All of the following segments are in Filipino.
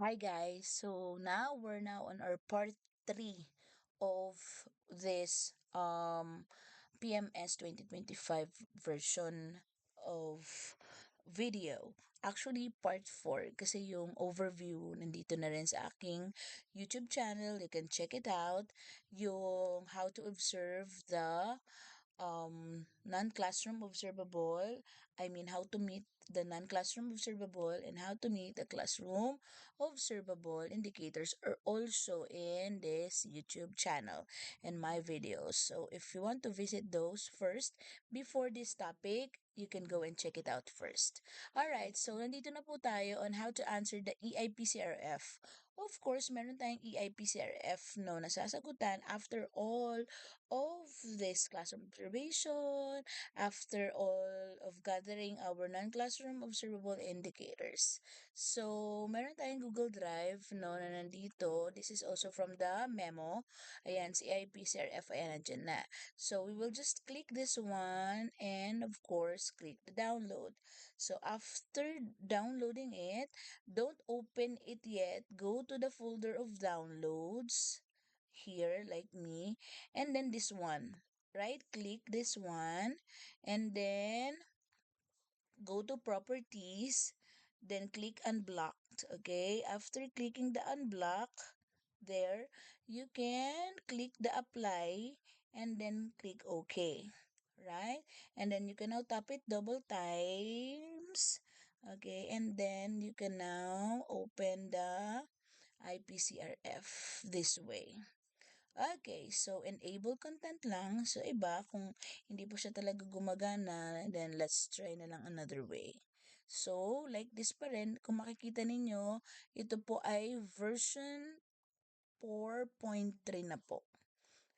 Hi guys. So now we're now on our part 3 of this PMS 2025 version of video. Actually part 4 kasi yung overview nandito na rin sa aking YouTube channel. You can check it out. Yung how to observe the non-classroom observable. I mean, how to meet the non-classroom observable and how to meet the classroom observable indicators are also in this YouTube channel and my videos. So if you want to visit those first before this topic, you can go and check it out first. Alright, so nandito na po tayo on how to answer the EIPCRF. Of course, meron tayong EIPCRF no nasasagutan after all of this classroom observation, after all of gathering our non-classroom observable indicators. So, meron tayong Google Drive, no, na nandito. This is also from the memo. Ayan, si IPCRF, ayan, nandyan na. So, we will just click this one and, of course, click the download. So, after downloading it, don't open it yet. Go to the folder of downloads here, like me, and then this one. Right click this one and then go to properties, then click unblocked. Okay, after clicking the unblock, there you can click the apply and then click OK. Right, and then you can now tap it double times. Okay, and then you can now open the IPCRF this way. Okay, so enable content lang. So iba, kung hindi po siya talaga gumagana, then let's try na lang another way. So, like this pa rin, kung makikita ninyo, ito po ay version 4.3 na po.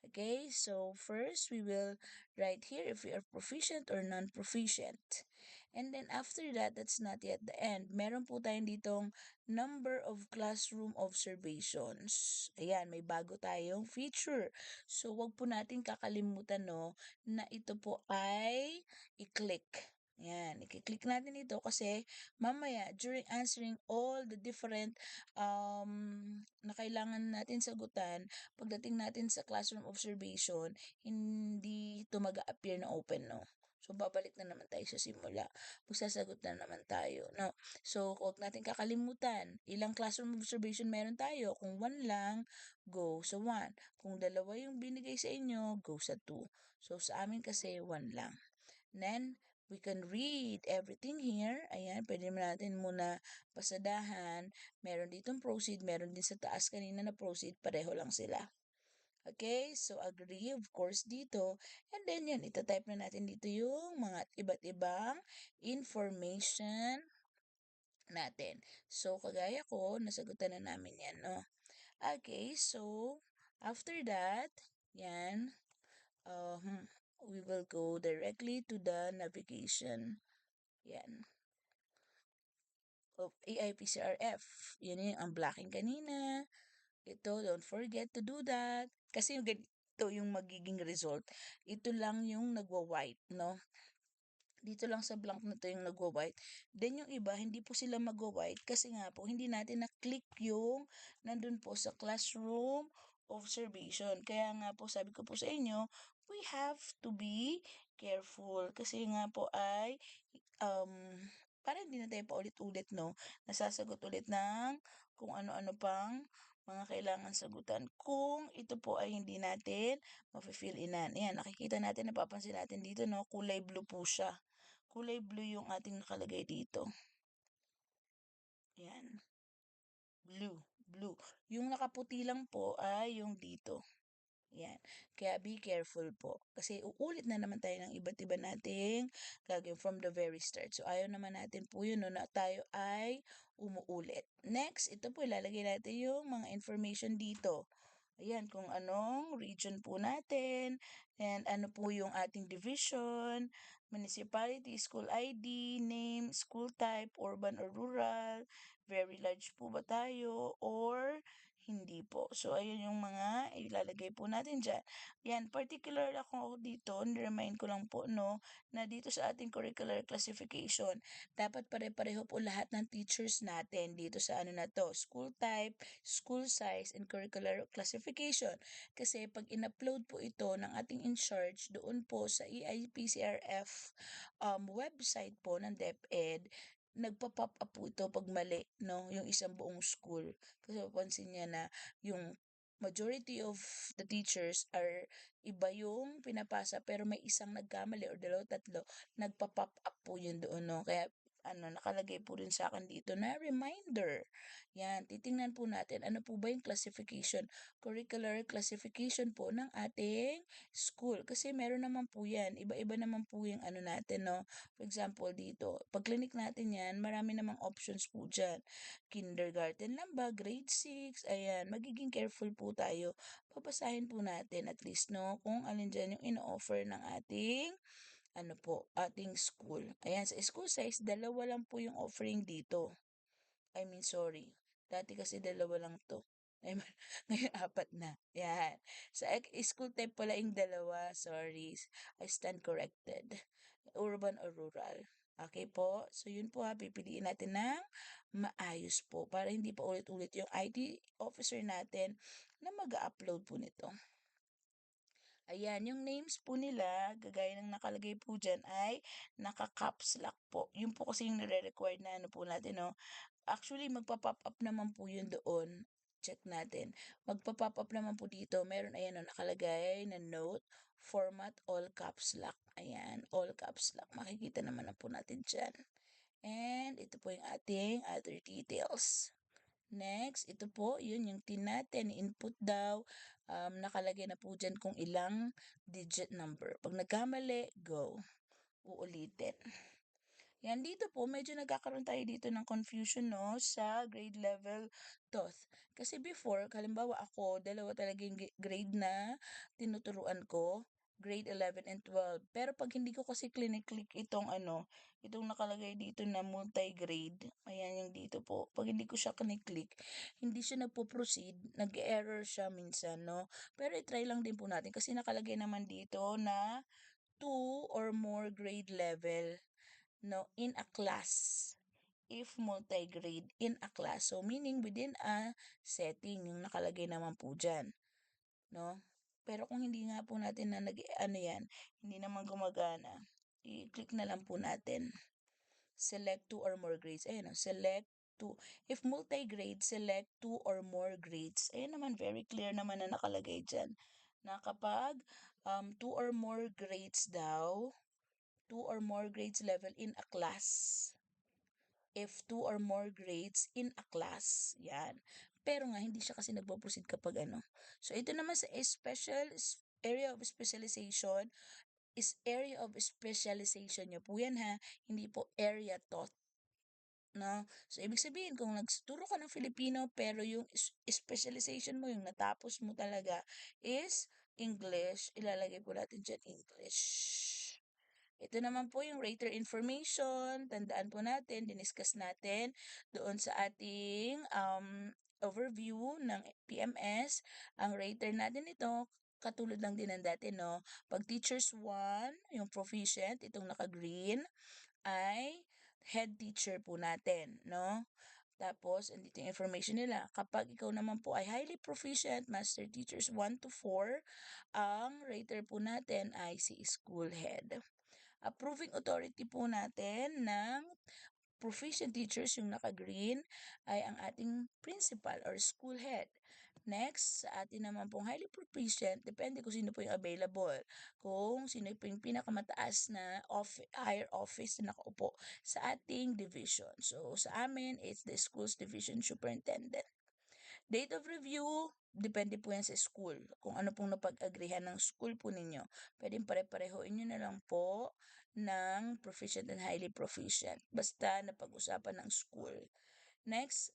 Okay, so first we will write here if we are proficient or non-proficient. And then after that, that's not yet the end. Meron po tayong ditong number of classroom observations. Ayan, may bago tayong feature. So, wag po natin kakalimutan no, na ito po ay i-click. Ayan, i-click natin ito kasi mamaya during answering all the different na kailangan natin sagutan, pagdating natin sa classroom observation, hindi ito mag-appear na open, no? So, babalik na naman tayo sa simula. Magsasagot na naman tayo, no? So, huwag natin kakalimutan, ilang classroom observation meron tayo. Kung 1 lang, go sa 1. Kung dalawa yung binigay sa inyo, go sa 2. So, sa amin kasi 1 lang. Then, we can read everything here. Ayan, pwede natin muna pasadahan. Meron ditong proceed, meron din sa taas kanina na proceed, pareho lang sila. Okay, so agree of course dito. And then yun, itatype na natin dito yung mga iba't ibang information natin. So, kagaya ko, nasagutan na namin yan, no? Okay, so, after that, yan, we will go directly to the navigation. Yan. Of AIPCRF. Yun yung unblocking kanina. Ito, don't forget to do that. Kasi yung ganito yung magiging result. Ito lang yung nagwa-white, no? Dito lang sa blank na to yung nagwa-white. Then yung iba, hindi po sila magwa-white kasi nga po, hindi natin na-click yung nandun po sa classroom observation. Kaya nga po, sabi ko po sa inyo, we have to be careful. Kasi nga po ay, para hindi na tayo paulit-ulit, no? Nasasagot ulit ng kung ano-ano pang mga kailangan sagutan. Kung ito po ay hindi natin mafe-fill inan. Ayan, nakikita natin, napapansin natin dito, no? Kulay blue po siya. Kulay blue yung ating nakalagay dito. Ayan. Blue. Yung nakaputi lang po ay yung dito. Yan. Kaya be careful po. Kasi uulit na naman tayo ng iba't iba nating gagawin from the very start. So, ayaw naman natin po yun, no, na tayo ay umuulit. Next, ito po, ilalagay natin yung mga information dito. Ayan, kung anong region po natin, and ano po yung ating division, municipality, school ID, name, school type, urban or rural, very large po ba tayo, or Hindi po. So, ayun yung mga ilalagay po natin diyan. Yan, particular ako dito, ni-remind ko lang po 'no, na dito sa ating curricular classification, dapat pare-pareho po lahat ng teachers natin dito sa ano na 'to, school type, school size, and curricular classification. Kasi 'pag in-upload po ito ng ating in-charge doon po sa EIPCRF, website po ng DepEd, nagpa-pop up po ito 'pag mali 'no, yung isang buong school. Kasi mapapansin niya na yung majority of the teachers are iba yung pinapasa pero may isang nagkamali or dalawa, tatlo, nagpa-pop up po yun doon 'no. Kaya ano, nakalagay po rin sa akin dito na reminder. Yan, titingnan po natin ano po ba yung classification, curricular classification po ng ating school. Kasi meron naman po yan, iba-iba naman po yung ano natin 'no. For example dito, 'pag clinic natin yan, marami namang options po diyan. Kindergarten lang ba, grade 6, ayan, magiging careful po tayo. Babasahin po natin at least 'no, kung alin diyan yung ino-offer ng ating ano po, ating school. Ayan, sa school size, dalawa lang po yung offering dito. I mean, sorry. Dati kasi dalawa lang 'to. Ay, ngayon apat na, 'yan. Sa school type pala yung dalawa, sorry. I stand corrected. Urban or rural. Okay po? So, yun po ha, pipiliin natin ng maayos po para hindi pa ulit-ulit yung IT officer natin na mag-a-upload po nito. Ayan, yung names po nila, kagaya ng nakalagay po diyan ay naka-caps lock po. Yun po kasi yung nire-required na ano po natin 'no. Actually, magpa-pop up naman po yun doon. Check natin. Magpa-pop up naman po dito. Meron, ayan o, nakalagay na note, format all caps lock. Ayan, all caps lock. Makikita naman na po natin dyan. And ito po yung ating other details. Next, ito po, yun yung tin natin, input daw. Nakalagay na po dyan kung ilang digit number. Pag nagkamali, go. Uulitin. Yan, dito po medyo nagkakaroon tayo dito ng confusion 'no, sa grade level TOEFL. Kasi before, halimbawa ako, dalawa talaga yung grade na tinuturuan ko, grade 11 and 12. Pero 'pag hindi ko kasi clinic-click itong ano, itong nakalagay dito na multi-grade, ayan yung dito po. 'Pag hindi ko siya clinic-click, hindi siya nagpo-proceed, nag-e-error siya minsan 'no. Pero i-try lang din po natin kasi nakalagay naman dito na 2 or more grade level. No, in a class. If multi-grade, in a class. So, meaning within a setting, yung nakalagay naman po dyan. No? Pero kung hindi nga po natin na ano yan, hindi naman gumagana, i-click na lang po natin. Select 2 or more grades. Ayun, select 2. If multi-grade, select 2 or more grades. Ayun naman, very clear naman na nakalagay dyan. Na kapag 2 or more grades daw, 2 or more grades level in a class. If 2 or more grades in a class, yan. Pero nga, hindi siya kasi nagpo-proceed kapag ano. So, ito naman sa area of specialization, is area of specialization nyo po yan ha, hindi po area taught. No? So, ibig sabihin, kung nagturo ka ng Filipino, pero yung specialization mo, yung natapos mo talaga, is English, ilalagay po natin dyan English. Ito naman po yung rater information. Tandaan po natin, diniscuss natin doon sa ating overview ng PMS. Ang rater natin ito, katulad lang din ng dati, no? Pag teachers 1, yung proficient, itong naka-green, ay head teacher po natin, no? Tapos, andito yung information nila. Kapag ikaw naman po ay highly proficient, master teachers 1 to 4, ang rater po natin ay si school head. Approving authority po natin ng proficient teachers, yung naka-green, ay ang ating principal or school head. Next, sa atin naman pong highly proficient, depende kung sino po yung available. Kung sino po yung pinakamataas na higher office na nakaupo sa ating division. So, sa amin, it's the school's division superintendent. Date of review, depende po yan sa school. Kung ano pong napag-agrihan ng school po ninyo. Pwedeng pare-parehoin nyo na lang po ng proficient and highly proficient. Basta napag-usapan ng school. Next,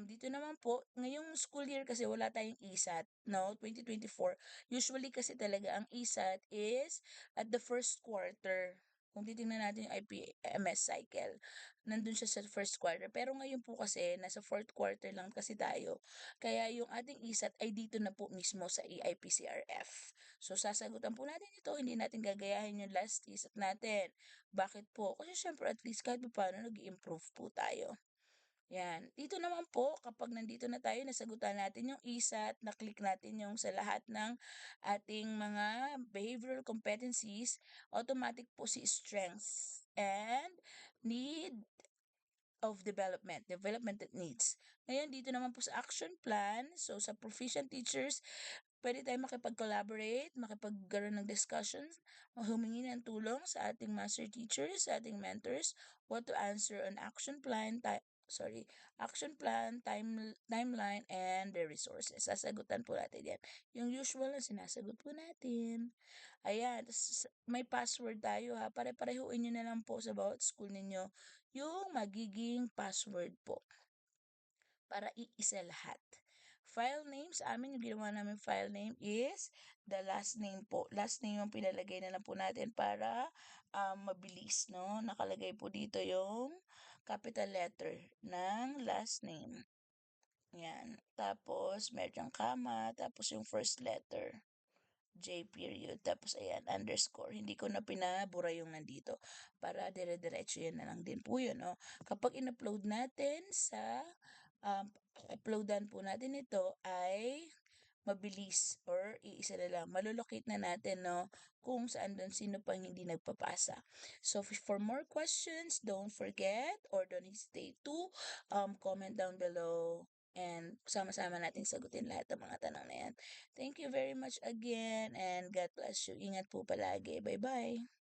dito naman po, ngayong school year kasi wala tayong ISAT, no? 2024. Usually kasi talaga ang ISAT is at the first quarter. Kung titingnan natin yung IPMS cycle, nandun siya sa first quarter. Pero ngayon po kasi nasa fourth quarter lang kasi tayo. Kaya yung ating ISAT ay dito na po mismo sa EIPCRF. So sasagutan po natin ito, hindi natin gagayahin yung last ISAT natin. Bakit po? Kasi syempre at least kahit paano nag-improve po tayo. Yan. Dito naman po, kapag nandito na tayo, nasagutan natin yung ISAT, na-click natin yung sa lahat ng ating mga behavioral competencies, automatic po si strengths and need of development needs. Ngayon, dito naman po sa action plan, so sa proficient teachers, pwede tayong makipag-collaborate, makipagkaroon ng discussions, humingi ng tulong sa ating master teachers, sa ating mentors, what to answer on action plan, timeline, and the resources. Sasagutan po natin yan. Yung usual na sinasagot po natin. Ayan, may password tayo ha. Pare-parehuin nyo na lang po sa bawat school ninyo yung magiging password po para iisa lahat. File name, sa amin yung ginawa namin file name is the last name po. Last name yung pinalagay na lang po natin para mabilis, no? Nakalagay po dito yung capital letter ng last name. Yan. Tapos, meron comma, tapos yung first letter. J period, tapos ayan, underscore. Hindi ko na pinabura yung nandito para dire-diretso yan na lang din po yun, no? Kapag in-upload natin sa uploadan po natin ito ay mabilis or iisa na lang. Malolocate na natin, no, kung saan doon sino pang hindi nagpapasa. So, for more questions, don't forget or don't hesitate to comment down below and sama-sama natin sagutin lahat ng mga tanong na yan. Thank you very much again and God bless you. Ingat po palagi. Bye-bye.